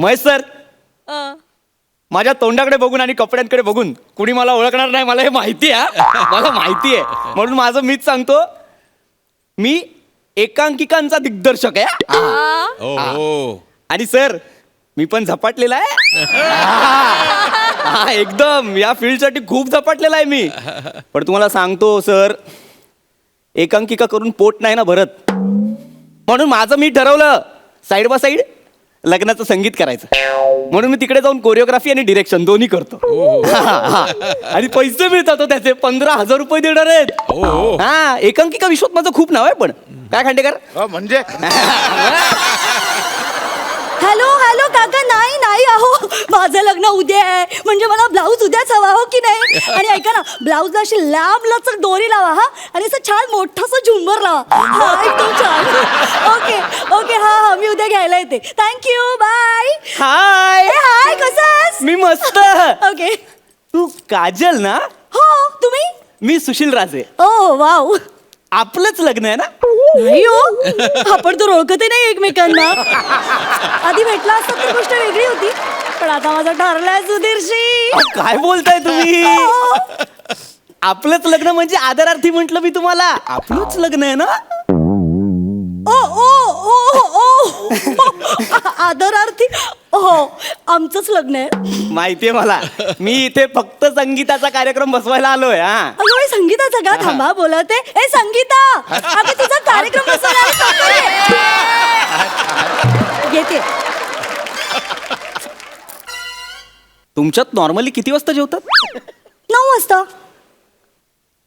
Mahesh sir, माझ्या तोंडाकडे बघून आणि कपड्यांकडे बघून कुणी मला ओळखणार नाही, मला हे माहिती आहे. मला माहिती आहे, म्हणून माझं मीच सांगतो, मी एकांकिकांचा दिग्दर्शक आहे. आणि सर, मी पण झपाटलेला आहे. हा, एकदम या फील्डसाठी खूप झपाटलेला आहे मी. पण तुम्हाला सांगतो सर, एकांकिका करून पोट नाही ना भरत, म्हणून माझं मी ठरवलं साईड बाय साईड लग्नाचं संगीत करायचं. म्हणून मी तिकडे जाऊन कोरिओग्राफी आणि डिरेक्शन दोन्ही करतो. आणि पैसे मिळतात हो त्याचे, 15,000 रुपये देणार आहेत. हा, एकांकिका विश्वात माझं खूप नाव आहे. पण काय खांडेकर म्हणजे हॅलो हॅलो काका, नाही नाही अहो, माझं लग्न उद्या आहे, म्हणजे मला ब्लाऊज उद्याच हवा हो की नाही. आणि ऐका ना, ब्लाऊजला अशी लांब लचक दोरी लावा हा, आणि असं छान मोठासा झुंबर लावा. हा, एकदम छान. ओके ओके, हा हा, मी उद्या घ्यायला येते. Thank you, bye. हाय. हाय, कसं आहेस? मी मस्त. ओके. तू काजल ना? हो, तुम्ही? मी सुशील राजे. ओ वाव. आपलंच लग्न आहे ना? नाही हो, आपण तर ओळखतही नाही एकमेकांना. आधी भेटला असता तर गोष्ट वेगळी होती, पण आता माझं ठरलंय सुधीरशी. काय बोलताय तुम्ही? आपलंच लग्न म्हणजे आदरार्थी म्हंटल मी तुम्हाला. आपलंच लग्न आहे ना? ओ ओ ओ ओ आदरार्थी. हो, आमचंच लग्न आहे. माहितीये मला. मी इथे फक्त संगीताचा कार्यक्रम बसवायला आलोय. हा, अगं बाई, संगीताचा का? थांबा, बोलवते. ए संगीता, अगं तुझा कार्यक्रम बसवला येते. तुमच्यात नॉर्मली किती वाजता जेवतात? 9 वाजता.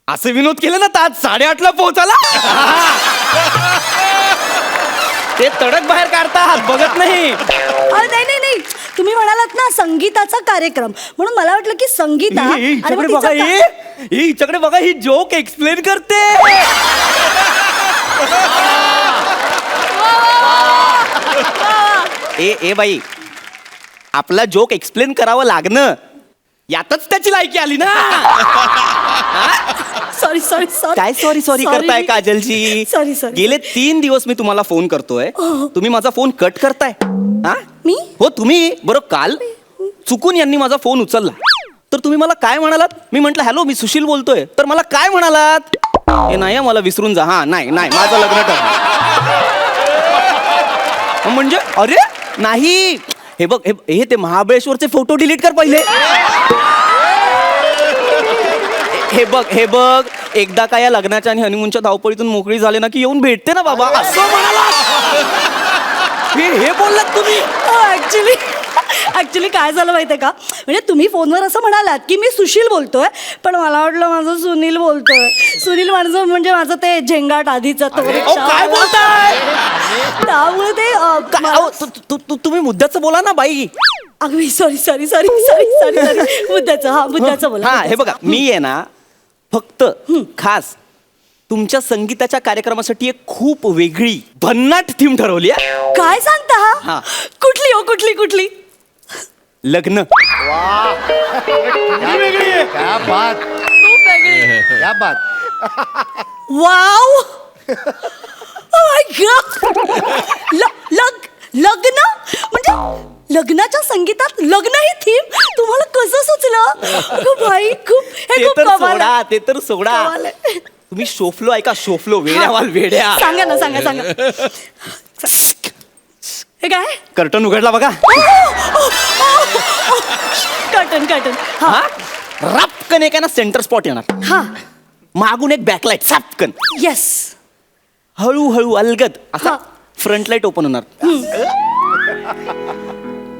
असे विनोद केले ना तर आज 8:30ला पोहोचाला. ते तडक बाहेर काढतात, बघत नाही. नाही नाही नाही, तुम्ही म्हणालात ना संगीताचा कार्यक्रम, म्हणून मला वाटलं की संगीता. हिच्याकडे बघा, हिच्याकडे बघा, ही जोक एक्सप्लेन करते. ए बाई, आपला जोक एक्सप्लेन करावं लागणं यातच त्याची लायकी आली ना. Sorry sorry sorry. काय सॉरी सॉरी करताय काजलजी? Sorry sorry. गेले 3 दिवस मी तुम्हाला फोन करतोय, तुम्ही माझा फोन कट करताय. हा, मी? हो तुम्ही. बरं, काल चुकून यांनी माझा फोन उचलला, तर तुम्ही मला काय म्हणालात? मी म्हंटल हॅलो, मी सुशील बोलतोय. तर मला काय म्हणालात? हे नाही, मला विसरून जा. हा, नाही नाही, माझं लग्न ठरलं. म्हणजे अरे नाही, हे बघ, हे ते महाबळेश्वरचे फोटो डिलीट कर पहिले. हे बघ, एकदा का या लग्नाच्या आणि हनीमूनच्या धावपळीतून मोकळी झाले ना की येऊन भेटते ना बाबा, असं म्हणाला. हे बोललात तुम्ही? ऍक्च्युली काय झालं माहितीये का, म्हणजे तुम्ही फोनवर असं म्हणालात की मी सुशील बोलतोय, पण मला वाटलं माझं सुनील बोलतोय. सुनील माझं म्हणजे माझं ते झेंगाट आधीचा तो. काय बोलताय? त्यामुळे ते तुम्ही मुद्द्याचं बोला ना बाई. अगदी sorry sorry sorry sorry sorry sorry. मुद्द्याचं बोला. हा, हे बघा, मी आहे ना फक्त खास तुमच्या संगीताच्या कार्यक्रमासाठी एक खूप वेगळी भन्नाट थीम ठरवली आहे. काय सांगता? हा. कुठली हो, कुठली कुठली? लग्न. क्या बात, क्या बात. वाव. Oh my God. लग्न म्हणजे लग्नाच्या संगीतात लग्न ही थीम तुम्हाला कसं सुचलं? अगं भाई, खूप हे खूप कमाल आहे. ते तर सोडा. कमाल आहे. तुम्ही शोफलो ऐका, शोफलो. वेड्यावाल वेड्या. सांगा ना, सांगा. हे काय? कर्टन उघडला बघा. कर्टन. हा, रपकन एक आहे ना सेंटर स्पॉट येणार. हा, मागून एक बॅकलाईट सापकन. येस. हळूहळू अलगद असा हा. फ्रंट लाईट ओपन होणार.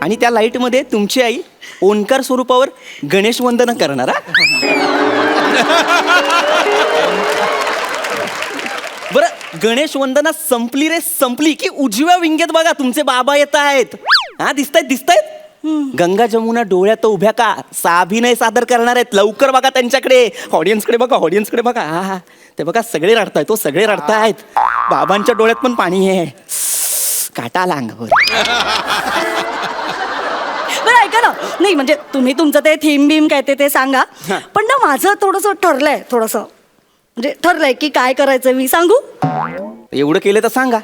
आणि त्या लाईट मध्ये तुमची आई ओंकार स्वरूपावर गणेश वंदन करणार. बरं, गणेश वंदना संपली की उजव्या विंगेत बघा तुमचे बाबा येत आहेत. हा, दिसतायत. गंगा जमुना डोळ्यात उभ्या का अभिनय सादर करणार आहेत. लवकर बघा त्यांच्याकडे, ऑडियन्सकडे बघा. हा, ते बघा, सगळे रडतायत. सगळे रडतायत. बाबांच्या डोळ्यात पण पाणी आहे. काटा आला अंगावर. बरं ऐका ना, नाही म्हणजे तुम्ही तुमचं ते थीम बीम काय ते सांगा, पण ना माझं थोडंसं ठरलंय, म्हणजे ठरलंय की काय करायचं. मी सांगू? एवढं केलं तर सांगा.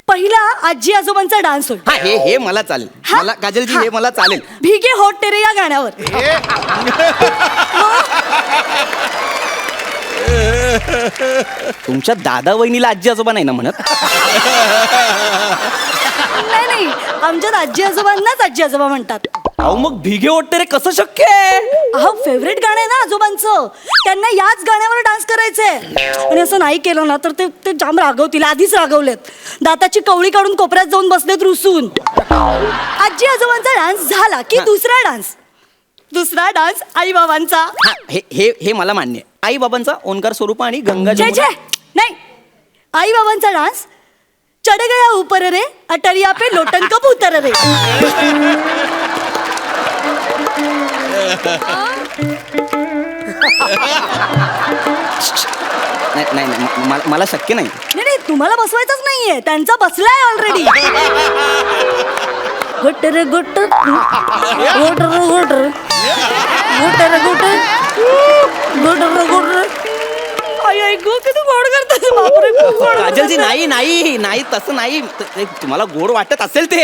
पहिला आजी आजोबांचा डान्स होईल. हा हे मला चालेल. हा? मला काजलजी हा. हे मला चालेल. भिगे होट तेरे या गाण्यावर. तुमच्या दादा वहिनीला आजी आजोबा नाही ना म्हणत? नाही आमच्यात आजी आजोबांनाच आजी आजोबा म्हणतात. अहो मग भिगे ओटते रे कसं शक्य आहे? अहो फेवरेट गाणं आहे ना आजोबांचं, त्यांना याच गाण्यावर डान्स करायचंय. आणि असं नाही केलं ना तर ते जाम रागवतील. आधीच रागवलेत, दाताची कवळी काढून कोपऱ्यात जाऊन बसलेत रुसून. आजी आजोबांचा डान्स झाला की दुसरा डान्स आई बाबांचा. हा, हे मला मान्य आहे. आई बाबांचा ओंकार स्वरूप आणि गंगा छे छे नाही, आई बाबांचा डान्स चढ गया ऊपर रे अटरिया पे लोटन कबूतर रे. नाही मला शक्य नाही. नाही तुम्हाला बसवायचंच नाहीये, त्यांचा बसलाय ऑलरेडी. गोटर गोटर गोटर गोटर गोटर गोटर गोटर गोटर. आई गो किती गोड करतात. बापरे खूप गोड. काजलजी नाही तसं नाही. तुम्हाला गोड वाटत असेल ते,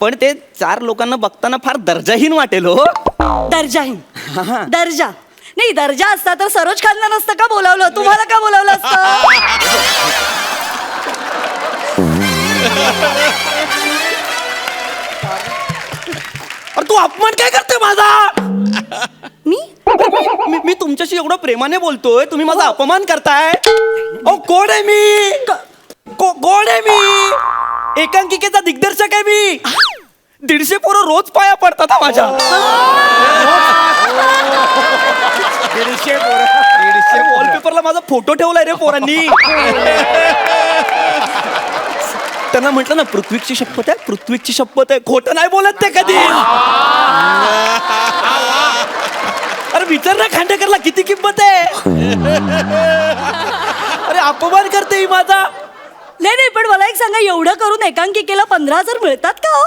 पण ते 4 लोकांना बघताना फार दर्जाहीन वाटेल हो. दर्जाहीन दर्जा नाही, दर्जा असता तर सरोज खानला नसतं का बोलावलं, तुम्हाला का बोलावलं असतं? अरे तू अपमान काय करते माझा? मी मी तुमच्याशी एवढं प्रेमाने बोलतोय, तुम्ही माझा अपमान करताय. ओ कोण आहे मी? कोण आहे मी? एकांकिकेचा दिग्दर्शक आहे मी. 150 पोरं रोज पाया पडतात हा माझ्या. 150 वॉलपेपरला माझा फोटो ठेवलाय रे पोरांनी. त्यांना म्हटलं ना पृथ्वीची शपथ आहे, पृथ्वीची शपथ आहे. खोटं नाही बोलत ते कधी. अरे विचार ना खांडेकरला किती किंमत आहे. अरे अपमान करते ही माझा. नाही पण मला एक सांगा, एवढं करून एकांकिकेला 15,000 मिळतात का हो?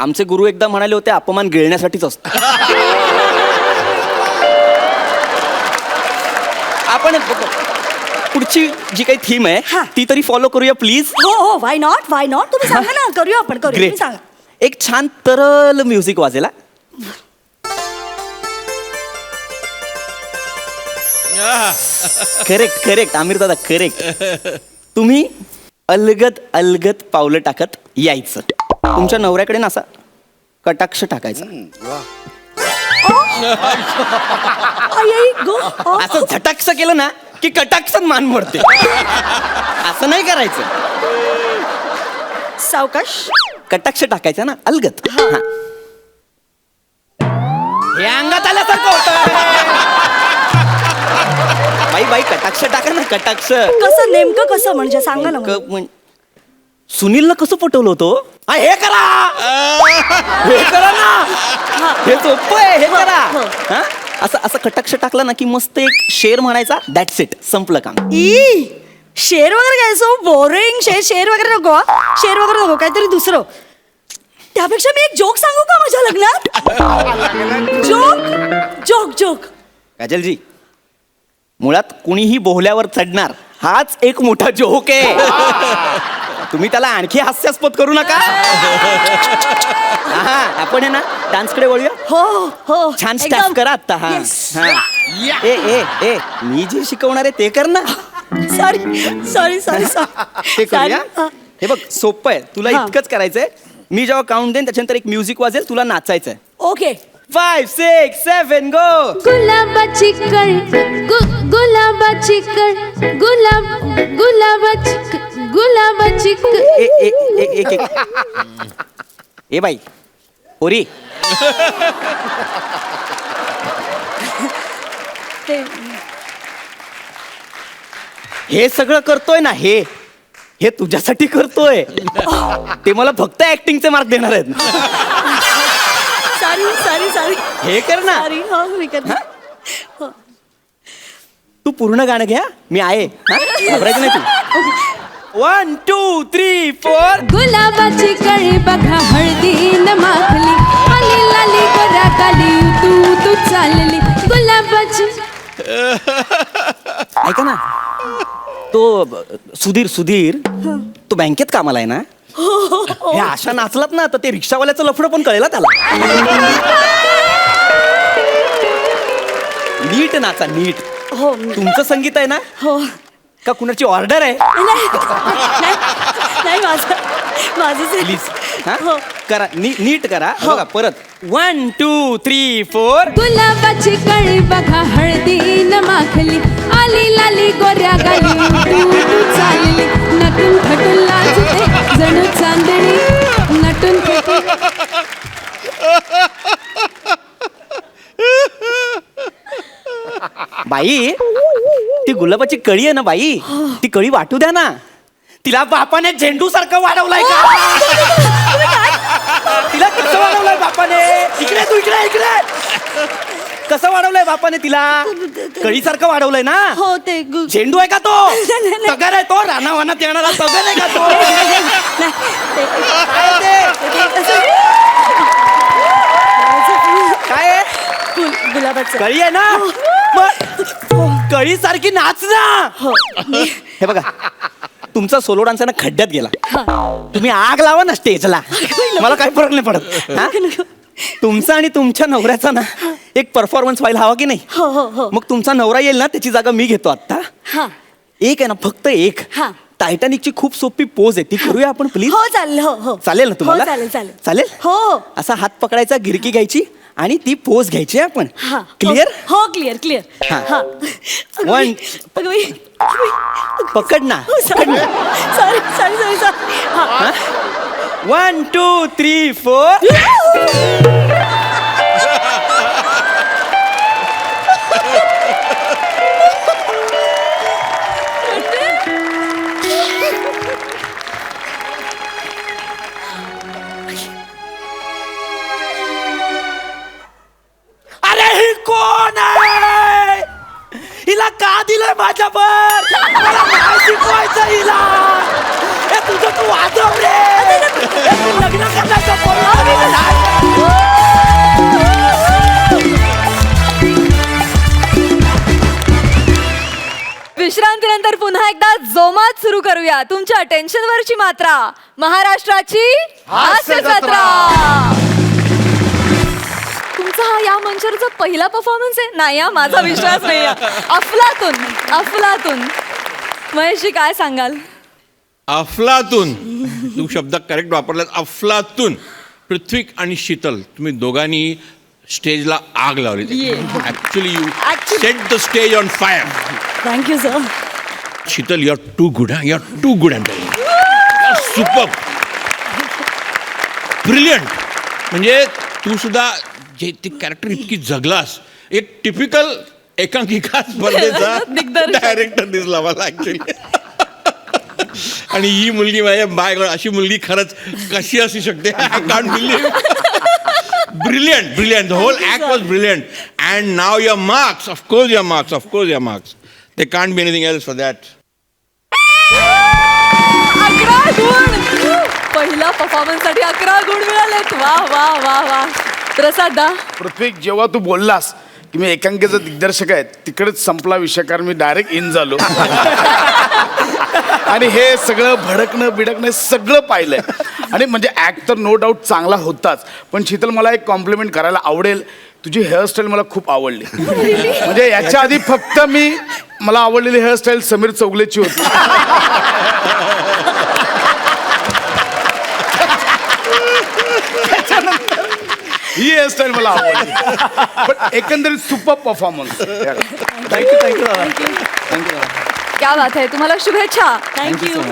आमचे गुरु एकदा म्हणाले होते अपमान गिळण्यासाठीच असतो. आपण पुढची जी काही थीम हा. आहे ती तरी फॉलो करूया प्लीज. हो व्हाय नॉट तुम्ही सांगा ना. करूया आपण करूया. तुम्ही सांगा. एक छान तरल म्युझिक वाजेल. करेक्ट आमिर दादा करेक्ट. तुम्ही अलगद पावलं टाकत यायचं. तुमच्या नवऱ्याकडे ना असा कटाक्ष टाकायचा. आई गो. असं झटाक्ष केलं ना की कटाक्षात मान मोडते. असं नाही करायचं. सावकाश कटाक्ष टाकायचा ना अलगद. हा. हे अंगात आल्यासारखं होतं. बाई कटाक्ष टाका ना कटाक्ष. कसं नेमकं कसं म्हणजे सांगा ना मला. सुनीलला कसं पटवलं होतं? हे करा ना. हे सोपं आहे. हे करा. हा? असं कटाक्ष टाकला ना की मस्त एक शेर म्हणायचा. दॅट्स इट, संपलं काम. शेर वगैरे काय सो बोरिंग. शेर वगैरे नको. शेर वगैरे नको, काहीतरी दुसरं. त्यापेक्षा मी एक जोक सांगू का माझ्या लग्नात? जोक काजलजी, मुळात कुणीही बोहल्यावर चढणार हाच एक मोठा जोक आहे. तुम्ही त्याला आणखी हास्यास्पद करू नका. आपण आहे ना डान्सकडे वळूया. हो छान स्टॅप करा आता. ए मी जे शिकवणार आहे ते कर ना. सॉरी ते करूया. हे बघ सोपं आहे. तुला इतकंच करायचंय. मी जेव्हा काउंट देईन त्याच्यानंतर एक म्युझिक वाजेल, तुला नाचायचंय. ओके. 5, 6, 7 गो. गुलाबाची कळ गुलाबाची कळ गुलाबाची एक ए बाई पोरी, हे सगळं करतोय ना, हे तुझ्यासाठी करतोय. ते मला फक्त ऍक्टिंगचे मार्क देणार आहेत. सॉरी हे कर ना. मी कर. तू पूर्ण गाणं घ्या. मी आहे. घाबरायचं नाही तू. 1, 2, 3, 4. गुलाबाची कळी बघा हळदीन माखली आली लाली गोरा गाली तू चालली गुलाबाची. ऐका ना, तो सुधीर तो बँकेत कामाला आहे ना? हे अशा नाचलात ना तर ते रिक्षावाल्याचं लफडं पण कळेल हा त्याला. नीट नाचा, नीट. हो तुमचं संगीत आहे ना हो. का कुणाची ऑर्डर आहे? नाही माझं प्लीज हो. करा, नीट करा. बघा परत 1 2 3 4. गुलाबाची कळी बघा हळदीनं माखली आली लाली गोऱ्या गाली उठू चालली नटून खटून लाजते जणू चांदणी नटून बाई, ती गुलाबाची कळी आहे ना बाई, ती कळी वाटू द्या ना. तिला बापाने झेंडू सारखं वाढवलाय का? तिला कसं वाढवलंय बापाने? इकडे तू, इकडे. कसं वाढवलंय बापाने तिला? कळी सारखं वाढवलंय ना. हो ते झेंडू आहे का तो? तगर आहे तो? रानावानात येणारा तगर आहे का तो? काय ते? काय आहे? गुलाबाचं कळी आहे ना? मग कळी सारखी नाच ना. हो. हे बघा, तुमचा सोलो डान्स ना खड्ड्यात गेला. तुम्ही आग लावा ना स्टेजला, मला काही फरक नाही पडत. हा? तुमचा आणि तुमच्या नवऱ्याचा ना एक परफॉर्मन्स व्हायला हवा की नाही? हो. मग तुमचा नवरा येईल ना, त्याची जागा मी घेतो आता. एक आहे ना, फक्त एक. हा. टायटॅनिकची खूप सोपी पोज आहे, ती करूया आपण प्लीज. हो चालेल. हो चालेल ना तुम्हाला? चालेल. हो. असा हात पकडायचा, गिरकी घ्यायची आणि ती पोज घ्यायची आपण. क्लिअर? हो क्लिअर. हा. One. पकड ना. सॉरी 1 2 3 4. अरे ही कोण आहे? हिला का दिलंय माझ्यावर? मला नाही शिकवायचं हिला. हे तुझं तू वाजव रे. हे तू लग्न करण्याचं बोलला नाही. विश्रांतीनंतर पुन्हा एकदा जोमात सुरू करूया तुमच्या टेन्शनवरची मात्रा, महाराष्ट्राची हास्य जत्रा. तुमचा हा या मंचावरचा पहिला परफॉर्मन्स आहे? नाही हा, माझा विश्वास नाही. अफलातून. महेशजी काय सांगाल? अफलातून, तू शब्द करेक्ट वापरलास. अफलातून. पृथ्वी आणि शीतल, तुम्ही दोघांनी स्टेजला आग लावली. Actually you set the stage on fire. Thank you sir. Sheetal, you are too good. You are too good. Super, brilliant. म्हणजे तू सुद्धा जे ते कॅरेक्टर इतकी जगलास. एक टिपिकल एकांकिका स्पर्धेचा डायरेक्टर दिसला मला ऍक्च्युली. आणि ही मुलगी माझ्या बाय गॉड, अशी मुलगी खरंच कशी असू शकते? I can't believe. Brilliant. The whole act was brilliant. And now your marks. Of course your marks. There can't be anything else for that. 11 गुण. पहिला परफॉर्मन्स साठी 11 गुण मिळालेत. वा. प्रसाद दा. पृथ्वी, जेव्हा तू बोललास की मी एकांकिकेचा दिग्दर्शक आहे, तिकडेच संपला विषय, कारण मी डायरेक्ट इन झालो. आणि हे सगळं बिडकणं सगळं पाहिलंय. आणि म्हणजे ऍक्ट तर नो डाऊट चांगला होताच, पण शीतल मला एक कॉम्प्लिमेंट करायला आवडेल. तुझी हेअरस्टाईल मला खूप आवडली. म्हणजे याच्या आधी फक्त मला आवडलेली हेअरस्टाईल समीर चौगलेची होती. ही हेअरस्टाईल मला आवडली. पण एकंदरीत सुपर परफॉर्मन्स. थँक्यू. क्या बात आहे. तुम्हाला शुभेच्छा. थँक्यू.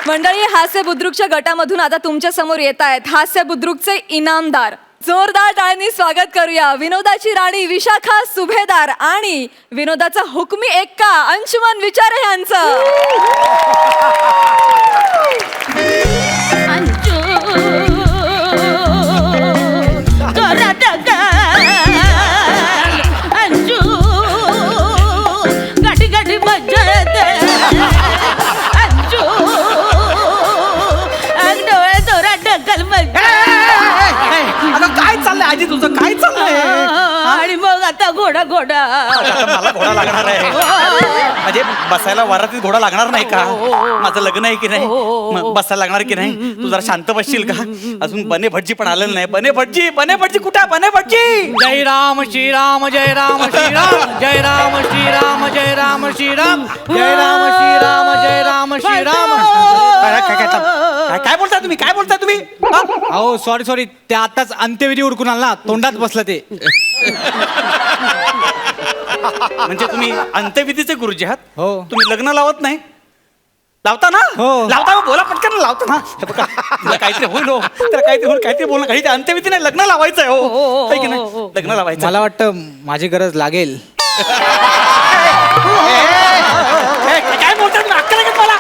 मंडळी, हास्य बुद्रुकच्या गटामधून आता तुमच्या समोर येत आहेत हास्य बुद्रुकचे इनामदार. जोरदार टाळ्यांनी स्वागत करूया विनोदाची राणी विशाखा सुभेदार आणि विनोदाचा हुकमी एक्का अंशुमन विचारे यांचं. घोडा लागणार आहे. म्हणजे बसायला वरातीत घोडा लागणार नाही का? माझं लग्न आहे की नाही, मग बसायला लागणार की नाही? तू जरा शांत बसशील का? अजून बने भटजी पण आलेलं नाही. बने भटजी कुठे आहे? बने भटजी. जय राम श्रीराम जय राम श्रीराम जय राम श्रीराम जय राम श्रीराम जय राम श्रीराम जय राम श्रीराम. काय बोलताय तुम्ही? काय बोलताय तुम्ही? हा? अहो सॉरी ते आताच अंत्यविधी उरकून आला, तोंडात बसलं ते. म्हणजे तुम्ही अंत्यविधीचे गुरुजी आहात? हो. तुम्ही लग्न लावत नाही? लावता ना? हो. लावता मग बोला पटकन. लावता ना? हे बघा, तुला काहीतरी होईल हो. त्याला काहीतरी होईल, काहीतरी बोलणं. काही अंत्यविधी नाही, लग्न लावायचं आहे हो. है की नाही? लग्न लावायचं. मला वाटतं माझी गरज लागेल. काय बोलताय तुम्ही? अक्कल आहे का तुम्हाला?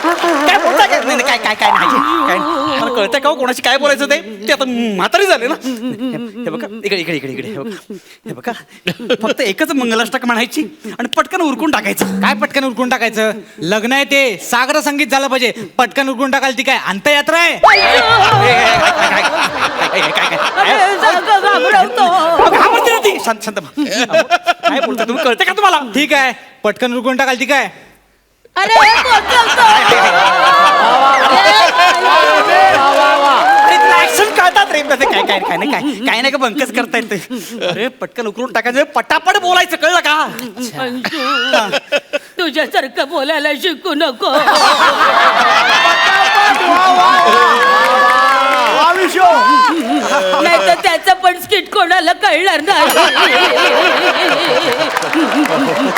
काय बोलताय? काय नाही काय काय काय नाही काय नाही. मला कळतंय का हो कोणाशी काय बोलायचं ते आता म्हातारी झाले ना. हे बघा इकडे इकडे इकडे इकडे हे बघा फक्त एकच मंगलाष्टक म्हणायची आणि पटकन उरकून टाकायचं. काय पटकन उरकून टाकायचं? लग्न आहे ते सागर संगीत झालं पाहिजे. पटकन उरकून टाकाल ती काय अंत्ययात्रा आहे? शांत शांत काय बोलता तुम्ही? कळतंय का तुम्हाला? ठीक आहे, पटकन उरकून टाकाल ती काय? ऍक्शन कळतात रे. काय काय काय नाही काय काय नाही का बंकस करता येते. अरे पटकन उकरून टाकायचं, पटापट बोलायचं, कळलं का? तुझ्यासारखं बोलायला शिकू नको. नाही तर त्याचं पण स्किट कोणाला कळणार नाही.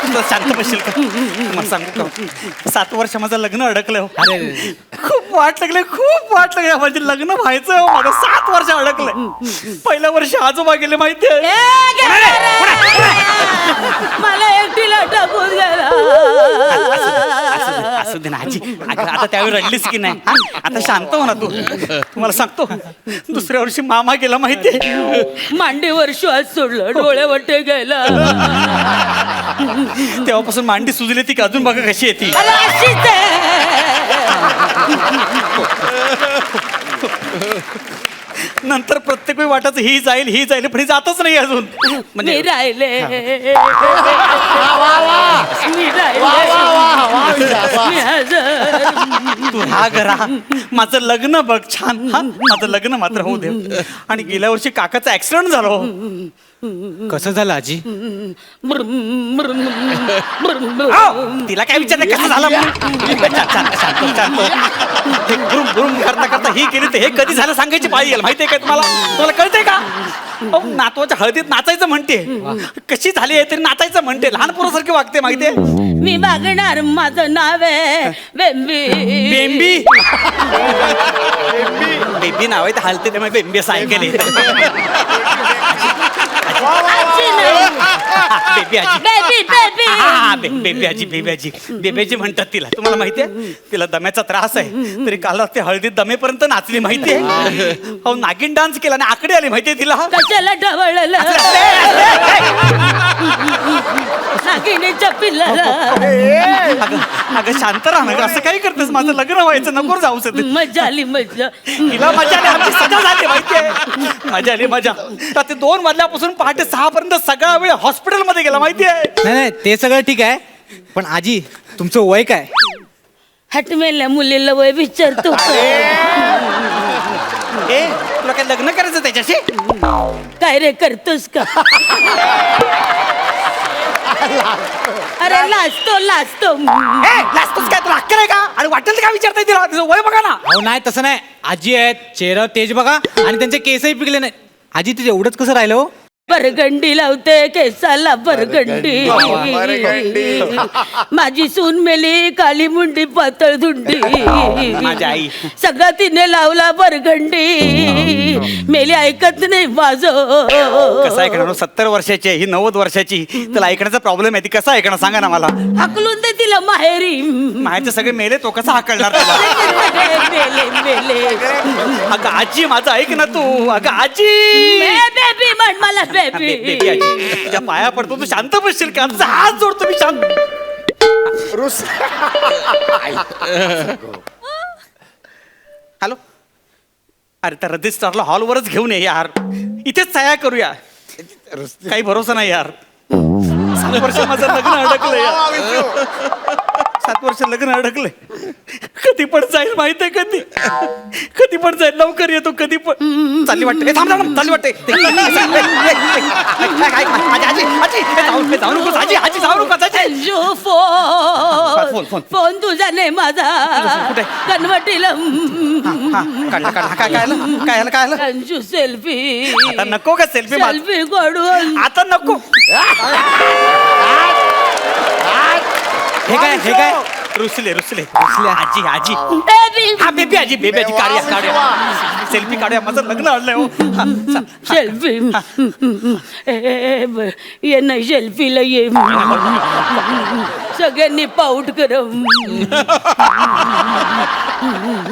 तुला शांत बसशील का? मला सांगू का, 7 वर्ष माझं लग्न अडकलं. अरे खूप वाट लागले, खूप वाट लागली. म्हणजे लग्न व्हायचं माझं 7 वर्ष अडकलंय. पहिल्या वर्षी आजोबा गेले माहितीये. मला एकटीला टाकून गेला. असू दे ना आजी. आता त्यावेळी रडलीस की नाही? हा? आता शांत हो ना तू. तुम्हाला सांगतो, दुसऱ्या वर्षी मामा गेला माहितीये. मांडीवर श्वास सोडलं, डोळ्यावरटे गेला. तेव्हापासून मांडी सुजली ती, अजून बघा कशी येते. अरे अशीच आहे. नंतर प्रत्येक वेळी वाटायचं ही जाईल पण ही जातच नाही अजून. मी म्हणजे राहिले. मी राहिले. मी हजर. तू हा घरा माझं लग्न बघ छान. हा माझं लग्न मात्र होऊ दे. आणि गेल्या वर्षी काकाचा ऍक्सिडेंट झाला हो. कसं झालं आजी? तिला काय विचारलं कसं झालं म्हणून? शांत. हे बुरुम करता करता ही केली तर हे कधी झालं सांगायची पाळी येईल माहितीये का तुम्हाला कळतंय का? अहो, नातवाच्या हळदीत नाचायचं म्हणते. कशी झाली आहे तरी नाचायचं म्हणते. लहान पोरासारखी वागते माहितीये. मी मागणार. माझं नाव आहे बेंबी. बेंबी बेबी नाव आहे तर हलते त्यामुळे बेंबी असं ऐकले. बेबी आजी. बेबी आजी बेबी आजी म्हणतात तिला. तुम्हाला माहितीये तिला दम्याचा त्रास आहे. तरी काल ते हळदीत दमेपर्यंत नाचली माहितीये. अहो नागिन डान्स केला आणि आकडे आली माहितीये तिला. कशाला ढवळलं नागिनीच्या पिल्लाला. अगं शांत राहा ना. असं काही करतेस? माझं लग्न व्हायचं, नको जाऊस. मजा आली मजा. तिला मजा आली, आमची सजा झाली माहितीये. मजा आली मजा. ते 2 वाजल्यापासून पहाटे 6 पर्यंत सगळा वेळ हॉस्पिटलमध्ये गेला माहितीये. नाही ते सगळं ठीक आहे, पण आजी तुमचं वय काय? हटमेल्या मुलीला वय विचारतो. ए तुला काय लग्न करायचं त्याच्याशी? काय रे करतोस का? अरे लाजतो. लाजतोस काय? तुला अक्कल आहे का? आणि वाटेल तर काय विचारताय तिला? तिचं वय बघा ना. अहो नाही तसं नाही. आजी आहेत, चेहरा तेज बघा, आणि त्यांचे केसही पिकले नाही. आजी तिथे एवढंच कसं राहिलं हो? बरगंडी लावते केसाला बरगंडी. माझी सून मेली काली मुंडी पातळ धुंडी. माझी आई. सगळं तिने लावला बरगंडी. मेली ऐकत नाही माझं. कसं ऐकणार? 70 वर्षाची आहे ही, 90 वर्षाची. त्याला ऐकण्याचा प्रॉब्लेम आहे. ती कसं ऐकणार सांगा ना मला. हाकलून दे तिला माहेरी. माहेरचे सगळे मेले, तो कसा हाकलणार? मेले. अगं आजी माझं ऐक ना तू. अगं आजी. बेबी म्हण मला बेबी. बेबी आजी तुझ्या पाया पडतो. तू शांत बसशील का? आमचा हात जोडतो मी. शांत. हॅलो. अरे त्या रजिस्ट्रारला हॉलवरच घेऊन ये यार. इथेच सह्या करूया. काही भरोसा नाही यार. 7 वर्ष माझं लग्न अडकलंय यार. 7 वर्ष लग्न अडकलंय. कधी पण जाईल माहित आहे, कधी पण जाईल. लवकर येतो कधी पण. चालली वाटते. थांब थांब चालली वाटते. जाऊ नको आजी, आजी जाऊ नको आजी. Anju phone, phone. फोन तुझा नाही माझा. कुठे? कन्वर्टीला. काढला काढला. काय आलं अंजू सेल्फी. आता नको का सेल्फी सेल्फी काढून. आता नको. हे काय रुसले आजी आजी. हा बेबी आजी काढूया सेल्फी काढूया. माझं लग्न आणलंय हो. सेल्फी. ये नाही सेल्फीला ये. सगळ्यांनी पाऊट कर.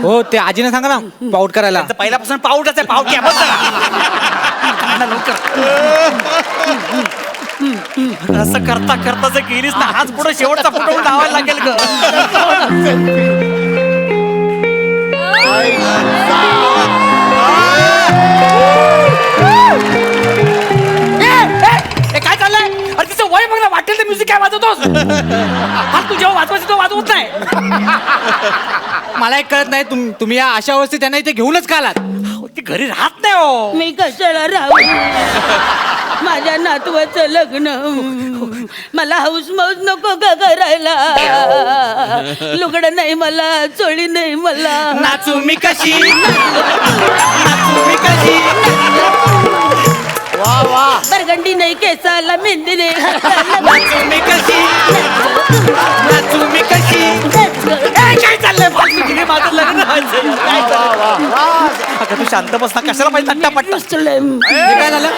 हो ते आजीने सांगा ना पाऊट करायला. त्यांचं पहिल्यापासून पाऊटच आहे. पाऊट घ्या बस जरा. लवकर. असं करता करता जर गेलीस ना हाच पुढे शेवटचा फोटो लावायला लागेल ग. काय चाललंय? अरे तिचं वय बघ ना. वाटेल ते म्युझिक काय वाजवतोस? हा तू जेव्हा वाजवायचं तो वाजवत नाही. मला एक कळत नाही तुम्ही या अशा अवस्थेत त्यांना इथे घेऊनच का आलात? ती घरी राहत नाही हो. मी कशाला राहू? माझ्या नातवाचं लग्न. मला हाऊस मौज नको का करायला? लुगडं नाही मला, चोळी नाही मला. नाचू मी कशी, नाचू मी कशी. बरगंडी नाही केसाला, मेहंदी नाही नाचू मी कशी, नाचू मी कशी. काय चाललंय? माझं लग्न व्हायचं. काय चाललंय? अगं तू शांत बस ना. कशाला पाहिजे तट्टा पट्टा? हे काय झालं?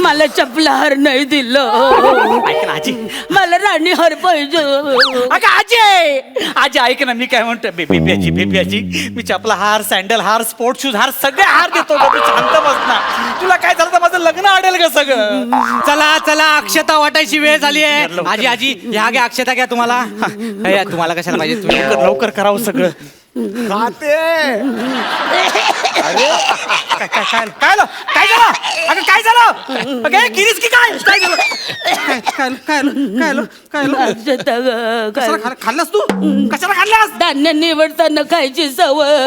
मला चपला हार नाही दिलं. ऐक ना आजी. मला राणी हार पाहिजे. अगं आजी आजी ऐक ना. मी काय म्हणतो बेबी आजी मी चपला हार, सँडल हार, स्पोर्ट शूज हार सगळे हार देतो. तू शांत बस ना. तुला काय झालं तर माझं लग्न अडेल का सगळं? चला अक्षता वाटायची वेळ झाली आहे. आजी ह्या घ्या अक्षता घ्या. तुम्हाला तुम्हाला कशाला पाहिजे? तुम्ही लवकर करावं सगळं. काय झालं? अगं काय झालं? अगं गिरीस की काय झालं? खाल्लास तू? कशाला खाल्लास? धान्य निवडताना खायची सवय.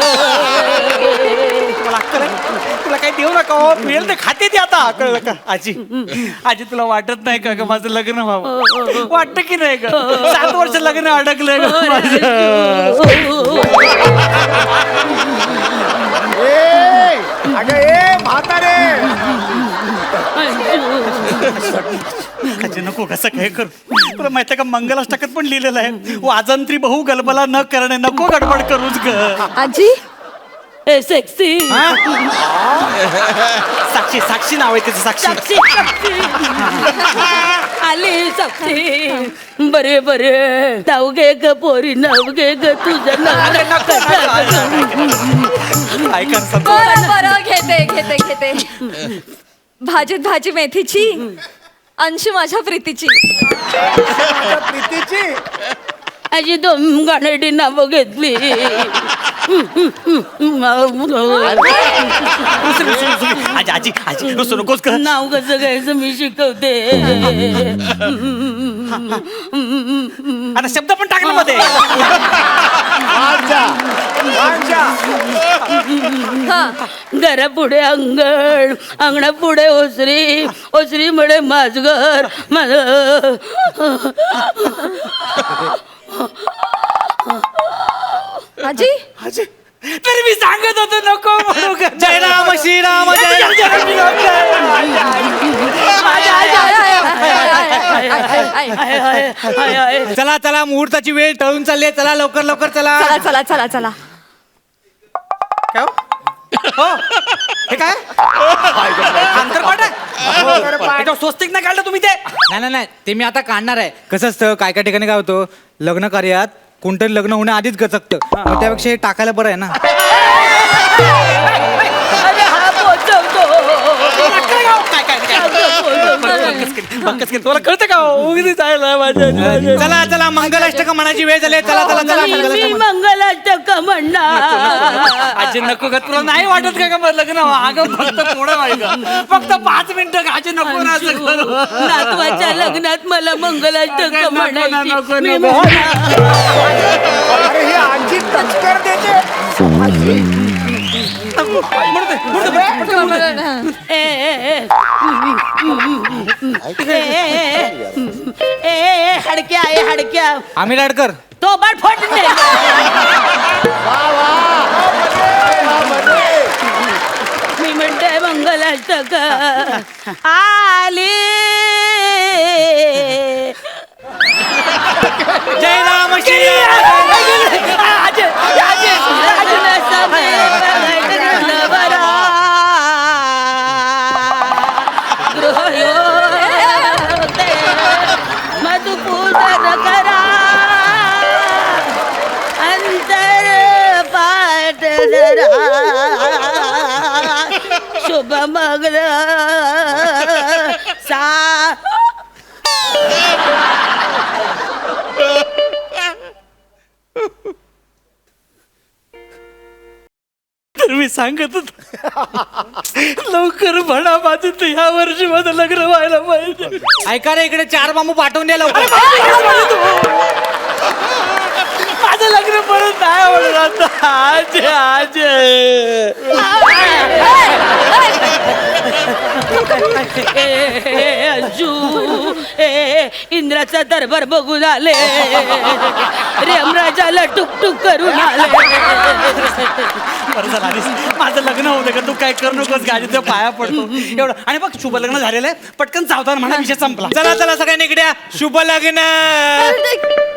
तुला काही देऊ नका हो. मिळेल ते खाते ते आता. कळलं का आजी? आजी तुला वाटत नाही का माझं लग्न व्हावं? वाटतं की नाही का? 7 वर्ष लग्न अडकलंय ग माझं. खाजे नको कसं काय करू? तुला माहिती आहे का मंगलाष्टकात पण लिहिलेलं आहे वाजंत्री बहु गलबला न करणे. नको गडबड करूच ग आजी ए सेक्सी. साक्षी नाव आहे तिचं. साक्षी आली साक्षी. बरे नाव घे ग पोरी, नाव घे ग तुझं नाव. ऐका बरं घेते. भाजीत भाजी मेथीची, अंश माझ्या प्रीतीची. अशी 2 गाणेडी नावं घेतली. आजी रुसू नकोस कर. नाव कसं घ्यायचं मी शिकवते. आता शब्द पण टाकला मध्ये. घरा पुढे अंगण, अंगणा पुढे ओसरी, ओसरी मुळे माझघर. आजी तरी मी सांगत होतो नको म्हणू का. जय राम श्रीराम जय राम. चला मुहूर्ताची वेळ टळून चालली. चला लवकर चला. चला काय हो? हो. हे काय अंतरपाठ आहे? स्वस्तिक नाही काढलं तुम्ही ते? नाही ते मी आता काढणार आहे. कसं असतं काय ठिकाणी काय होतं लग्न कार्यात कोणतरी लग्न होण्याआधीच गचकतं. मग त्यापेक्षा हे टाकायला बरं आहे ना. तुला कळतं का? चला मंगलाष्टक म्हणायची वेळ झाली. चला मी मंगलाष्टक म्हणणार. आजी नको का तुला नाही वाटत का मग लग्न अगं फक्त थोडं व्हायचं फक्त 5 मिनिटं आजी नको ना असं करू. नातवाच्या लग्नात मला मंगलाष्टक नको, म्हणायची. नको, मी नको. म्हणणार. अरे ही आजी टक्कर देते. ए, ए, ए, हडक्या ए हडक्या आम्ही लाडकर तो बाट फटणे. मी म्हणते मंगलाष्टक आले. जय राम मधुपूजन करा अंतर पाठ जरा शुभ मंगल सा. तर मी सांगत होतो लवकर म्हणा माझं तर ह्या वर्षी माझं लग्न व्हायला पाहिजे. ऐका रे इकडे 4 मामू पाठवून द्या लवकर. माझं लग्न परत नाही होणार आता. आजे आजे अंजू ए इंद्राचा दरबार बघून आले. रेमराजाला टुकटुक करून आले. बरं झालं आलीस. माझं लग्न होतं का तू काय करू नकोस गाडीच्या पाया पडतो एवढं. आणि बघ शुभ लग्न झालेलं आहे पटकन सावधान म्हणा विषय संपला. चला चला सगळ्यांनी इकडे या. शुभ लग्न.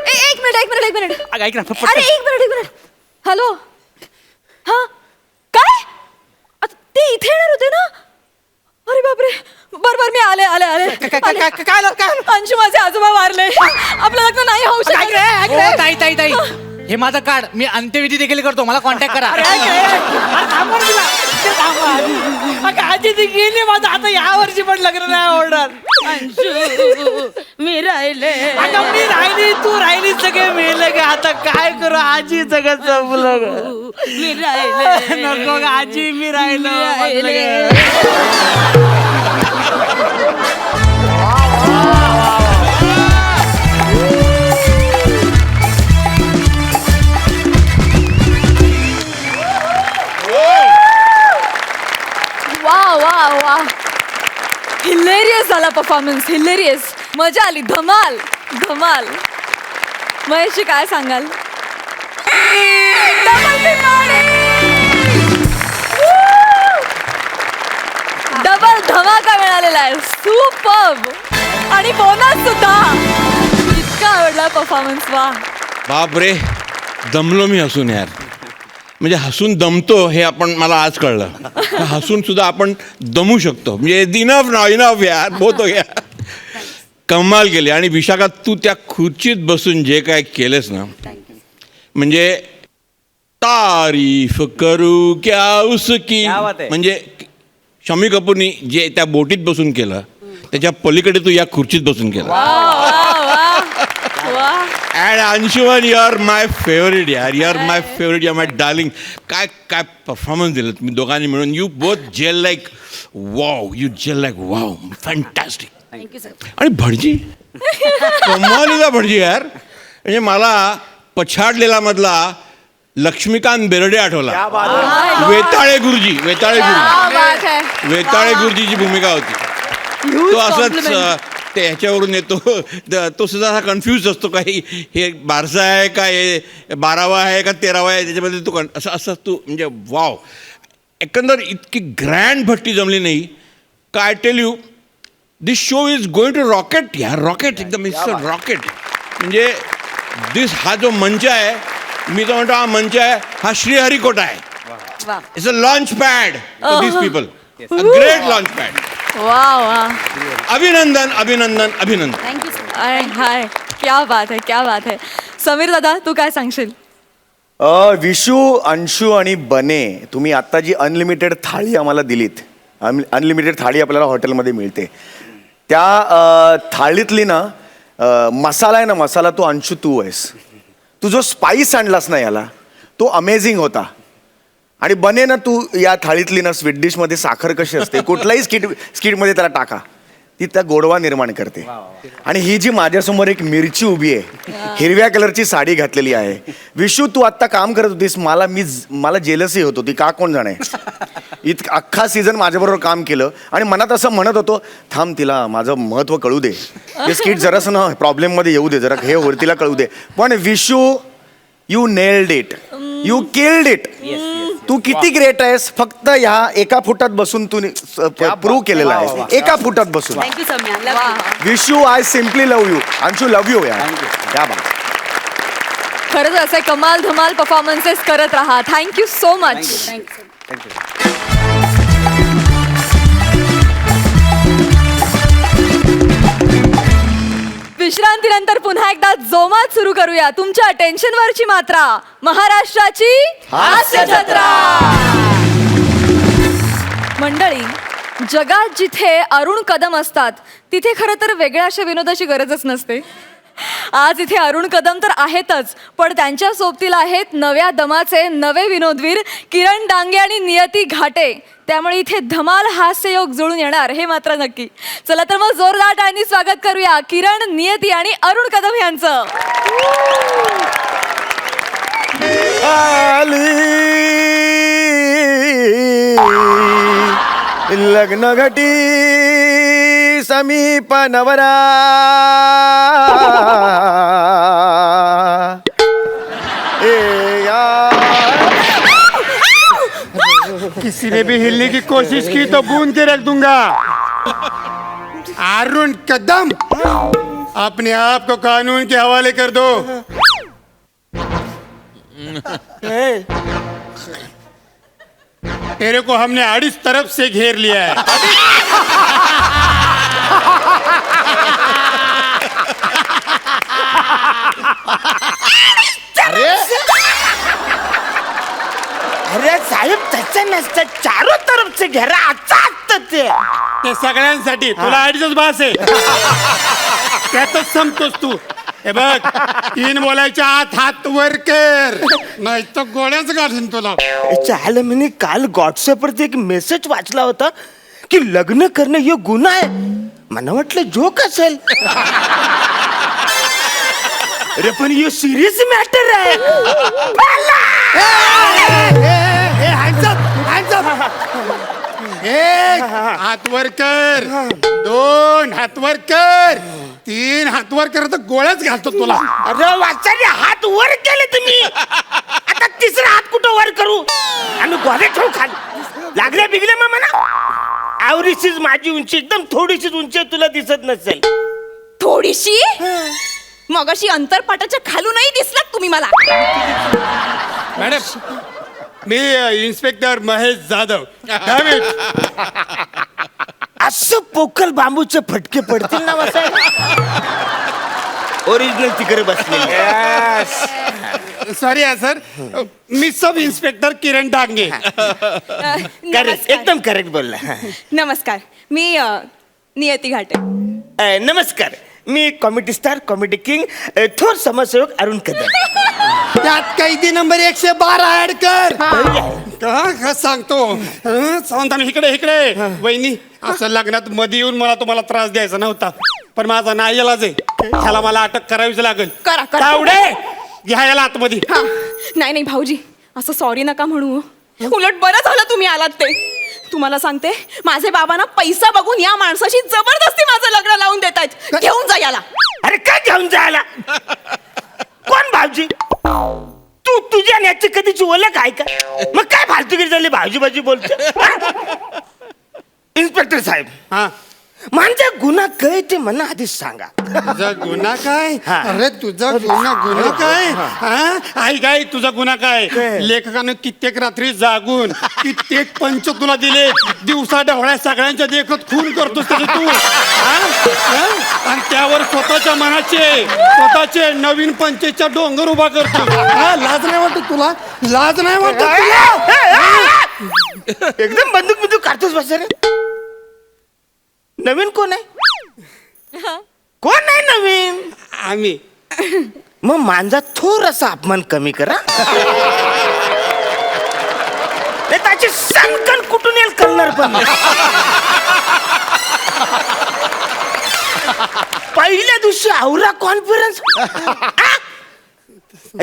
एक मिनिट अगं, ऐक ना अरे पटकन. एक मिनिट हॅलो हा काय आता ते इथे येणार होते ना. अरे बापरे बर मी आले आले आले काय अंशू माझे आजोबा वारले. आपलं लग्न नाही होऊ शकत. ताई ताई ताई हे माझं कार्ड मी अंत्यविधी देखील करतो मला कॉन्टॅक्ट करा. आजी ती गेली माझं आता या वर्षी पण लग्न नाही होणार. अंशू मी राहिले. अगं मी राहिली तू राहिली सगळे मिळले का आता काय करू आजी सगळं संपलं ग. मी राहिले. नको ग आजी मी राहिलो. वा वा वा हिलेरियस झाला परफॉर्मन्स. हिलेरियस मजा आली. धमाल धमाल. महेशजी काय सांगाल. डबल धमाका मिळालेला आहे. सुपर्ब. आणि बोनस सुद्धा. इतका आवडला परफॉर्मन्स. वा बाप रे दमलो मी हसून यार. म्हणजे हसून दमतो हे आपण मला आज कळलं. हसून सुद्धा आपण दमू शकतो. म्हणजे इनफ यार बहुत हो गया. कमाल केली. आणि विशाखा तू त्या खुर्चीत बसून जे काय केलंस ना म्हणजे तारीफ करू क्या उसकी. क्या बात आहे. म्हणजे शमी कपूरनी जे त्या बोटीत बसून केलं त्याच्या पलीकडे तू या खुर्चीत बसून केलं. And Anshuman you are my favourite यार. You are my favourite. You are my darling. काय काय परफॉर्मन्स दिलं तुम्ही दोघांनी मिळून. You both gel like wow. You gel like wow. Fantastic. आणि भटजी कमालीचा भटजी यार. म्हणजे मला पछाडलेला मधला लक्ष्मीकांत बेर्डे आठवला. वेताळे गुरुजी. वेताळे गुरुजीची भूमिका होती. तो असंच ते ह्याच्यावरून येतो तो सुद्धा असा कन्फ्यूज असतो काही हे 12 आहे का हे 12वा आहे का 13वा आहे त्याच्यामध्ये तो असं तू म्हणजे वाव. एकंदर इतकी ग्रँड भट्टी जमली नाही काय. Tell you this show is going to rocket यार. रॉकेट एकदम इट्स रॉकेट. म्हणजे हा जो मंच आहे मी तो म्हणतो हा मंच आहे हा श्रीहरिकोटा आहे. It's a launch pad for this people. A great launch pad. वा वा अभिनंदन अभिनंदन अभिनंदन. अरे हाय क्या बात है क्या बात है. समीर दादा तू काय सांगशील. विशू अंशू आणि बने तुम्ही आत्ता जी अनलिमिटेड थाळी आम्हाला दिलीत. अनलिमिटेड थाळी आपल्याला हॉटेलमध्ये मिळते. त्या थाळीतली ना मसाला आहे ना मसाला तो अंशू तू आहेस. तू जो स्पाइस आणलास ना याला तो अमेझिंग होता. आणि बने ना तू या थाळीतली ना स्वीट डिशमध्ये साखर कशी असते कुठलाही स्किटमध्ये त्याला टाका ती त्या गोडवा निर्माण करते. आणि ही जी माझ्यासमोर एक मिरची उभी आहे हिरव्या कलरची साडी घातलेली आहे. विशू तू आत्ता काम करत होतीस मला जेलसी होत होती का कोण जाणे. अख्खा सीझन माझ्याबरोबर काम केलं आणि मनात असं म्हणत होतो थांब तिला माझं महत्त्व कळू दे ते स्किट जरासं ना प्रॉब्लेममध्ये येऊ दे जरा हे होईल तिला कळू दे. पण Vishu you nailed it you killed it. तू किती ग्रेट आहेस फक्त ह्या एका फुटात बसून तू प्रूव्ह केलेला आहेस एका फुटात बसून. Thank you Samya. Vishu I simply love you Anshu love you यार. क्या बात. खरंच असे कमाल धमाल परफॉर्मन्सेस करत राहा. Thank you so much. विश्रांतीनंतर पुन्हा एकदा जोमात सुरू करूया तुमच्या टेन्शनवरची मात्रा महाराष्ट्राची हास्य जत्रा. मंडळी, जगात जिथे अरुण कदम असतात तिथे खरं तर वेगळ्या अशा विनोदाची गरजच नसते. आज इथे अरुण कदम तर आहेतच, पण त्यांच्या सोबतीला आहेत नव्या दमाचे नवे विनोदवीर किरण डांगे आणि नियती घाटे. त्यामुळे इथे धमाल हास्ययोग जुळून येणार हे मात्र नक्की. चला तर मग जोरदार टाळ्यांनी स्वागत करूया किरण, नियती आणि अरुण कदम यांचं. लग्न घटी समीप नवरा किसी ने भी हिलने की कोशिश की तो बूंद के रख दूंगा. अरुण कदम अपने आप को कानून के हवाले कर दो. तेरे को हमने अड़िस तरफ से घेर लिया है. अरे साहेब तसं नसतं चारो तरफ से घेरा आजचा असतं ते सगळ्यांसाठी तुला अडीचच बास आहे. त्यातच संपतोस तू. हे बघ 3 बोलायच्या आत हात वर कर नाही तर गोळ्याच गाठीन तुला. चाल मी काल व्हॉट्सअपवरती एक मेसेज वाचला होता की लग्न करणं हे गुन्हा आहे. मला वाटलं जोक असेल. अरे पण हे सिरियस मॅटर आहे. एक हात वर कर, 2 हात वर कर, 3 हात वर कर तर गोळ्याच घालतो तुला. अरे वाचारी हात वर केले तुम्ही. आता तिसरा हात कुठं वर करू. आम्ही गोळे ठेवू खाली लागले बिगले मग म्हणा. आवरीशीच माझी उंची एकदम थोडीशीच उंची तुला दिसत नसेल. थोडीशी मग अशी अंतरपाटाच्या खालूनही दिसलात तुम्ही मला. मॅडम मी इन्स्पेक्टर महेश जाधव. असं पोकल बांबूचे फटके पडतील ना वसाय. ओरिजिनल तिकडे बसले. सॉरी सर मी सब इन्स्पेक्टर किरण डांगे. करेक्ट एकदम करेक्ट बोलला. नमस्कार, मी नियती घाटे. नमस्कार, मी कॉमेडी स्टार कॉमेडी किंग थोर समाजसेवक अरुण कदम. त्यात कैदी नंबर 112 ऍड कर. का सांगतो सांगताना इकडे इकडे. वहिनी असं लग्नात मध्ये येऊन मला तुम्हाला त्रास द्यायचा नव्हता, पण माझा नाही इलाज आहे. ह्याला मला अटक करावीच लागेल. करा. तावडे घ्या याला आतमध्ये. नाही भाऊजी, असं सॉरी नका म्हणू. उलट बरं झालं तुम्ही आलात ते. तुम्हाला सांगते माझे बाबा ना पैसा बघून या माणसाशी जबरदस्ती माझं लग्न लावून देत आहेत. घेऊन जा याला. अरे काय घेऊन जायला. कोण भाऊजी. तू तुझ्या याची कधीची ओळख आहे का. मग काय फालतूगिरी झाली भाऊजी बाजी बोलते. इन्स्पेक्टर साहेब हा माझा गुन्हा काय ते मला आधीच सांगा. तुझा गुन्हा काय. हा. अरे तुझा गुन्हा काय. हा आई काय तुझा गुन्हा काय. लेखकानं कित्येक रात्री जागून कित्येक पंच तुला दिले. दिवसा ढवळ्या सगळ्यांच्या देखत खून करतोस तरी तू. आणि त्यावर स्वतःचे नवीन पंचेचा डोंगर उभा करतो. लाज नाही वाटत तुला. लाज नाही वाटत तुला. एकदम बंदूक बिंदूक काढतोस बस रे. नवीन कोण आहे. कोण आहे नवीन. आम्ही मग माझा थोडासा अपमान कमी करा. याची सणकण कुठून येईल कळणार पण नाही. पहिल्या दिवशी आवरा कॉन्फरन्स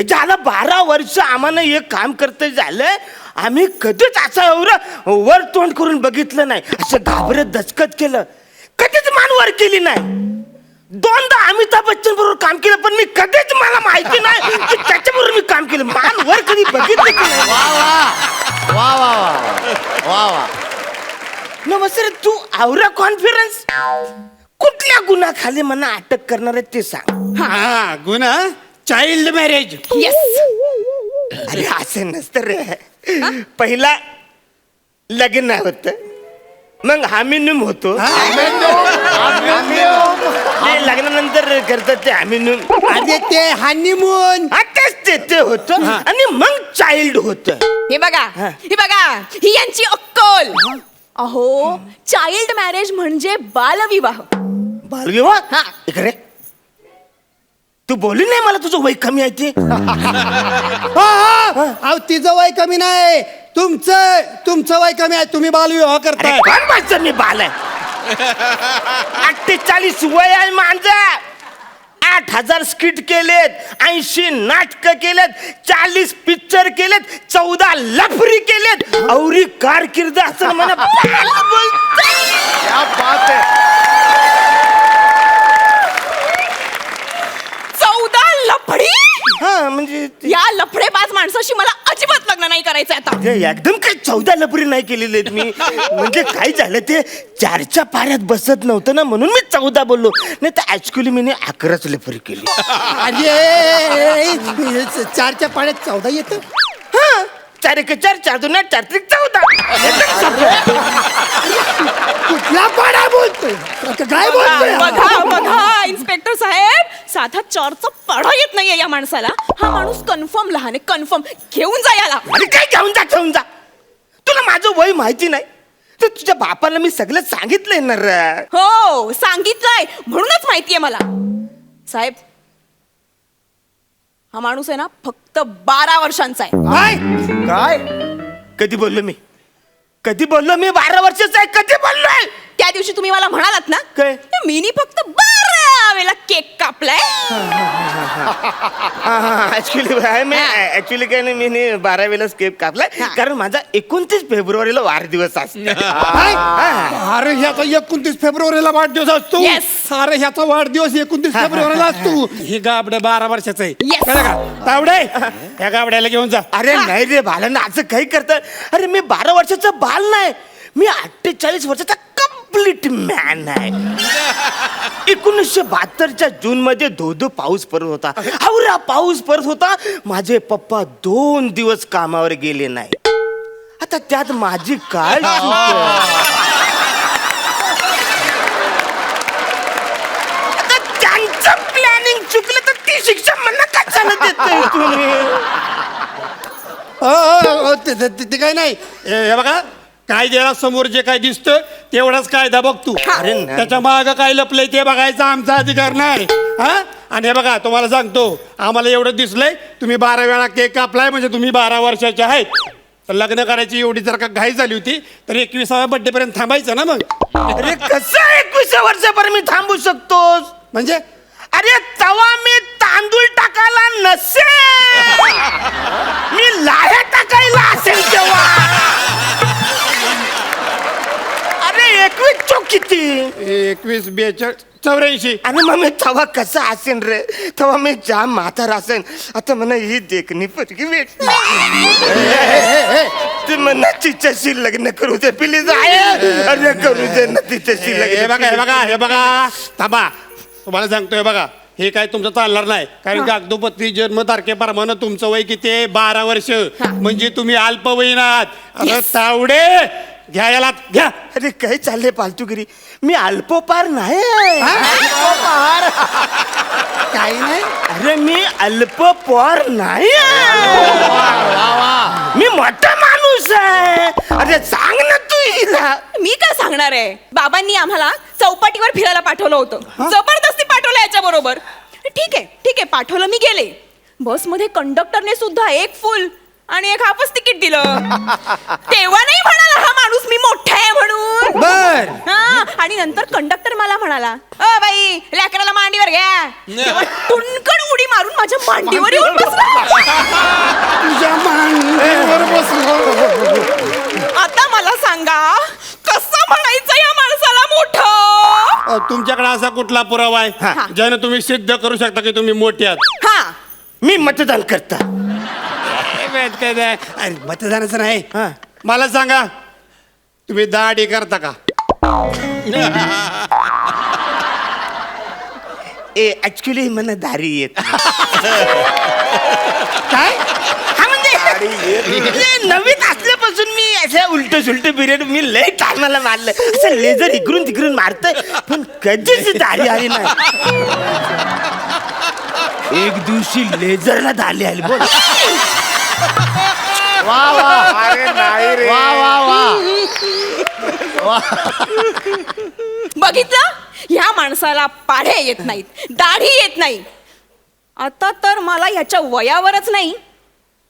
झालं 12 वर्ष आम्हाला हे काम करता झालंय. आम्ही कधीच असं एवढं वर तोंड करून बघितलं नाही. असं घाबरत दचकत केलं, कधीच मान वर केली नाही. 2दा अमिताभ बच्चन बरोबर काम केलं, पण मी कधीच मला माहिती नाही की त्याच्याबरोबर मी काम केलं. मान वर कधी बघितलं नाही. नमस्ते, तू आवरा कॉन्फरन्स कुठल्या गुन्ह्याखाली मला अटक करणार आहे ते सांग. हा गुन्हा चाइल्ड मॅरेज. अरे असं नसतं रे. पहिला लग्न होत, मग हामिनूम होतो. लग्नानंतर करतात ते हामिनूम. अरे ते हनीमून. तेच ते होतं आणि मग चाइल्ड होत. हे बघा ही यांची अक्कल. अहो, चाइल्ड मॅरेज म्हणजे बालविवाह. बालविवाह इकडे तू बोलली नाही मला तुझं वय कमी आहे ते. अहो तिचं वय कमी नाही, तुमचं वय कमी आहे. तुम्ही बालविवाह करताय. कोण म्हणतं मी बाल आहे? 48 वय आहे माझं. 8,000 स्किट केलेत, 80 नाटक केलेत, 40 पिक्चर केलेत, 14 लफरी केलेत. औरी कारकिर्द असं मला क्या बात है. 14 लफडी. हा म्हणजे या लफडेबाज माणसाशी मला अजिबात लग्न नाही करायचं आता. ते एकदम काही 14 लफरी नाही केलेले आहेत मी. म्हणजे काय झालं ते 4च्या पाऱ्यात बसत नव्हतं ना, म्हणून मी 14 बोललो. नाही तर ऍक्च्युली मी 11च लफरी केली. अरे 4च्या पाण्यात 14 येतं. 4 एक 4, 4 2 8, 4 3 14. कुठला पाडा बोलतोय, काय बोलतोय? बघा इन्स्पेक्टर साहेब, साधा 4चा पाढा येत नाहीये या माणसाला. हा माणूस कन्फर्म लहान आहे, कन्फर्म. घेऊन जा याला. अरे काय घेऊन जा. तुला माझं वय माहिती नाही तर तुझ्या बापाला मी सगळं सांगितलंय ना रे. हो सांगितलंय, म्हणूनच माहितीये मला. साहेब, हा माणूस आहे ना फक्त 12 वर्षांचा आहे. काय कधी बोललो मी 12 वर्षाचा आहे? कधी बोललोय? त्या दिवशी तुम्ही मला म्हणालात ना, काय? मीनी फक्त 12 वेळेला केक कापलाय. ऍक्च्युली काय नाही, मी 12 वेळेला केक कापलाय कारण माझा 29 फेब्रुवारीला वाढदिवस असतो. अरे ह्याचा 29 फेब्रुवारीला वाढदिवस असतो. Yes. अरे ह्याचा वाढदिवस 29 फेब्रुवारीला असतो. हे गाबड 12 वर्षाचं आहे. Yes. कळलं का? तावडे या गाबड्याला घेऊन जा. अरे नाही रे बालांना, असं काही करतात. अरे मी 12 वर्षाचा बाल नाही, मी 48 वर्षाचा कम्प्लीट मॅन आहे. 1972च्या जून मध्ये धो पाऊस पडत होता. आवरा पाऊस पडत होता. माझे पप्पा 2 दिवस कामावर गेले नाही. आता त्यात माझी काय चूक आहे? आता त्यांचं प्लॅनिंग चुकलं तर ती शिक्षा मला कशाला देतोय तुम्ही? ते काय नाही. हे बघा, कायद्याला समोर जे काय दिसतं तेवढाच कायदा बघतो. अरे नाही. त्याच्या माग काय लपलंय ते बघायचा आमचा अधिकार नाही. हा, आणि हे बघा तुम्हाला सांगतो, आम्हाला एवढं दिसलंय तुम्ही 12 वेळा केक कापलाय म्हणजे तुम्ही 12 वर्षाचे आहेत. तर लग्न करायची एवढी जर का घाई झाली होती तर 21व्या बर्थडे पर्यंत थांबायचं ना मग. अरे कसं 21 वर्षापर्यंत मी थांबू शकतोस? म्हणजे अरे तवा मी तांदूळ टाकायला नसेल, मी लाह्या टाकायला असेल तेव्हा. अरे 21 चोक किती? 21 42 84. आणि मग मी तवा कसा असेल रे? तेव्हा मी जाम म्हातारा असेल. आता म्हणा ही देखणी पोरगी भेटली, ते म्हणा तिच्याशी लग्न करू दे प्लीज. अरे करू दे ना तिच्याशी हे लग्न. बघा हे बघा हे बघा, थांबा, तुम्हाला सांगतोय बघा, हे काय तुमचं चालणार नाही. कारण कागदोपत्री जन्म तारखेप्रमाणे तुमचं वय किती आहे? 12 वर्ष. म्हणजे तुम्ही अल्पवयीन आहात. अरे तावडे घ्या याला, घ्या. अरे काय चाललंय फालतूगिरी? मी अल्पोपार नाही. काही नाही. अरे मी अल्पपोर नाही, मी मोठा माणूस आहे. अरे सांग ना तू हिला. मी काय सांगणार आहे? बाबांनी आम्हाला चौपाटीवर फिरायला पाठवलं होतं. जबरदस्ती पाठवलं याच्या बरोबर. ठीक आहे पाठवलं, मी गेले. बसमध्ये कंडक्टरने सुद्धा एक फुल आणि एक हाफच तिकीट दिलं तेव्हा नाही म्हणाला हा माणूस मी मोठा आहे म्हणून. बर हा, आणि नंतर कंडक्टर मला म्हणाला अ बाई लेकराला मांडीवर घ्या. तेव्हा टुनकन उडी मारून माझ्या मांडीवर येऊन बसला. तुझ्या मांडीवर बसलो. आता मला सांगा कसं म्हणायचं या माणसाला मोठं. तुमच्याकडे असा कुठला पुरावा आहे ज्याने तुम्ही सिद्ध करू शकता की तुम्ही मोठे आहात? हा, मी मतदान करता. अरे मतदानाचं नाही मला सांगा तुम्ही दाढी करता का? ऍक्च्युली मला दारी येत काय हा म्हणजे नवीन असल्यापासून मी असं उलट सुलट पिरियड मी लय टायमाला मारलं असं लेझर इकडून तिकडून मारतय पण कधीच दारी आली नाही. एक दिवशी लेझरला दारी आली बोल. वा वा अरे नाही रे वा वा वा बघितलं ह्या माणसाला पाढे येत नाहीत दाढी येत नाही. आता तर मला ह्याच्या वयावरच नाही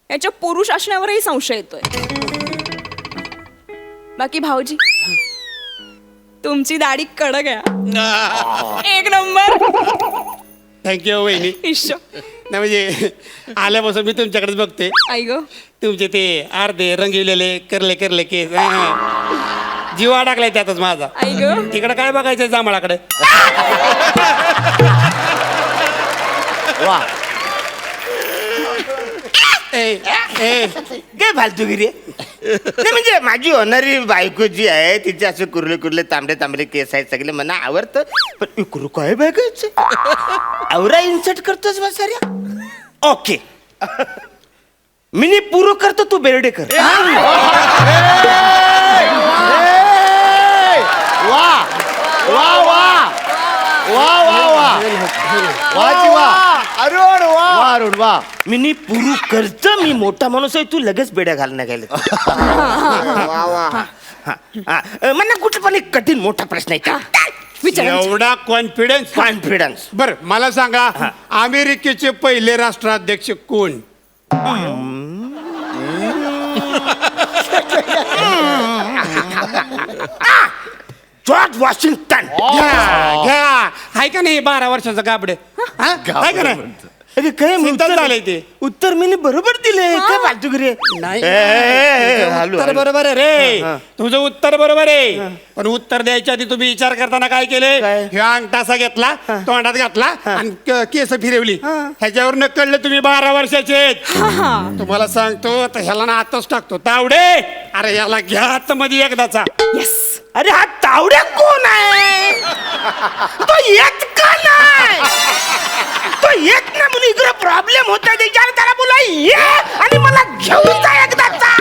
याच्या पुरुष असण्यावरही संशय येतोय. बाकी भाऊजी तुमची दाढी कडक आहे एक नंबर. थँक्यू वहिनी. इश्श नाही म्हणजे आल्यापासून मी तुमच्याकडेच बघते. आई ग तुमचे ते अर्धे रंगविलेले करले करले केस जीव अडकलाय त्यातच माझा. आई ग तिकडे काय बघायचंय जांभळाकडे. वा काय फालतूगिरी नाही म्हणजे माझी होणारी बायको जी आहे तिचे असे कुर्ले कुर्ले तांबडे तांबडे केस आहेत सगळे मला आवडतं पण इकडं काय बघायचं आवरा इन्सर्ट करतोस बा साऱ्या. ओके मी पुरो करतो तू बेर्डे कर. वा वा वा वा वा वा वाची वा अरुण वा अरुण वा मी पुरू करतो मी मोठा माणूस आहे तू लगेच बेड्या घालण्या गेले. वा वा मला कुठं पण एक कठीण मोठा प्रश्न आहे का एवढा कॉन्फिडन्स. कॉन्फिडन्स. बर मला सांगा अमेरिकेचे पहिले राष्ट्राध्यक्ष कोण? George Washington. घ्या घ्या हाय का नाही 12 वर्षाचं गाबडे हाय का नाही? अरे काय सिद्धांत झालंय ते. उत्तर मी बरोबर दिले काय फालतूगिरी नाही हॅलो उत्तर बरोबर आहे रे. तुझं उत्तर बरोबर आहे पण उत्तर द्यायच्या आधी तुम्ही विचार करताना काय केले? काय? ह्या अंगठासा घेतला तोंडात घातला आणि केस फिरवली ह्याच्यावर न कळलं तुम्ही 12 वर्षाचे आहेत. तुम्हाला सांगतो तर ह्याला ना आताच टाकतो तावडे. अरे ह्याला घ्या आतमध्ये एकदाचा. अरे हा तावड्या कोण आहे तो येत का नाही तो येत ना म्हणून इकडे प्रॉब्लेम होता त्याच्यावर त्याला बोला ये आणि मला घेऊन जा एकदाचा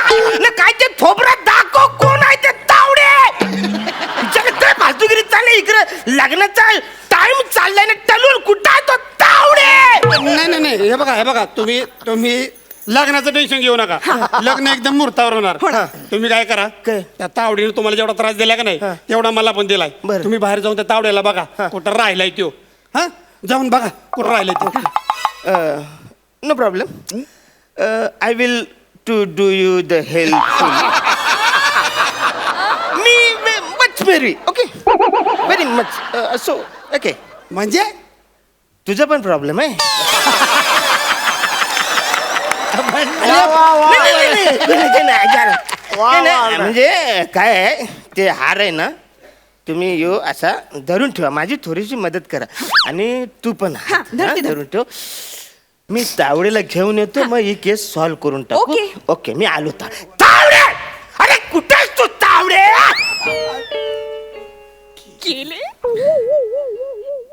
न काय ते थोबरात दाखव कोण आहे ते तावडे. काय फालतूगिरी चाललंय इकडे लग्नाचा टाइम चाललाय ना टलून कुठं आहे तो तावडे. नाही नाही नाही हे बघा तुम्ही लग्नाचं टेन्शन घेऊ नका. लग्न एकदम मुहूर्तावर होणार. तुम्ही काय करा काय? त्या तावडीने तुम्हाला जेवढा त्रास दिला का नाही तेवढा मला पण दिलाय. बरं. तुम्ही बाहेर जाऊन त्या तावड्याला बघा कुठं राहिलाय तो. हा जाऊन बघा कुठं राहिलाय तो. No problem I will to do you the help. मी much very okay very much so okay. म्हणजे तुझा पण प्रॉब्लेम आहे. म्हणजे काय आहे ते हार आहे ना तुम्ही यो असा धरून ठेवा माझी थोडीशी मदत करा आणि तू पण हात धरून ठेव. मी तावडेला घेऊन येतो मग ही केस सॉल्व्ह करून टाकू. ओके. ओके मी आलो तावडे. अरे कुठे आहेस तू तावडे? केले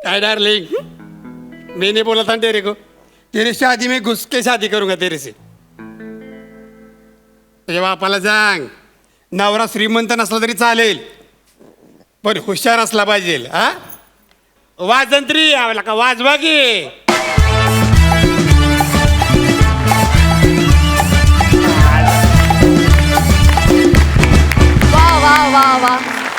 काय डार्लिंग मैं नहीं बोला था तेरे को तेरी शादी में घुस के शादी करूंगा तेरे से. तुझ्या बापाला सांग नवरा श्रीमंत नसला तरी चालेल पण हुशार असला पाहिजे. हा वाजंत्री यावला का वाजवा की. वा वा वा वा